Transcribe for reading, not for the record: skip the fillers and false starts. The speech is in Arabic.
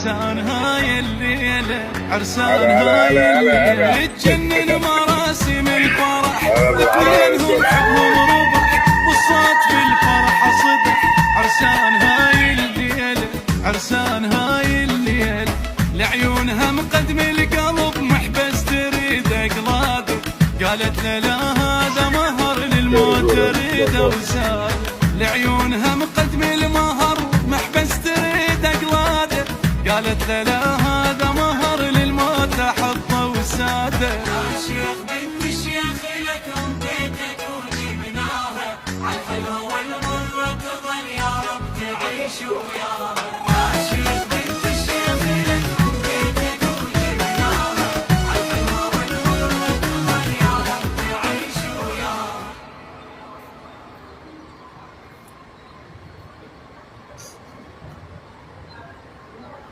عرسان هاي الليلة، عرسان هاي الليلة تجنن مراسم الفرح، اثنينهم حبهم ربح والصوت بالفرحة صدح. عرسان هاي الليلة، عرسان هاي الليلة لعيونها مقدم القلب محبس تريد اقلاده، قالت له لا هذا مهر للموت تريده وساد. لعيونها مقدم المهر محبس تريد اقلاده، قالت له لا هذا مهر للموت احطه وساده. يا شيخ بنت الشيخ لكم بيتك وجبناها، عالحلو والمر تظل يا رب تعيش وياها.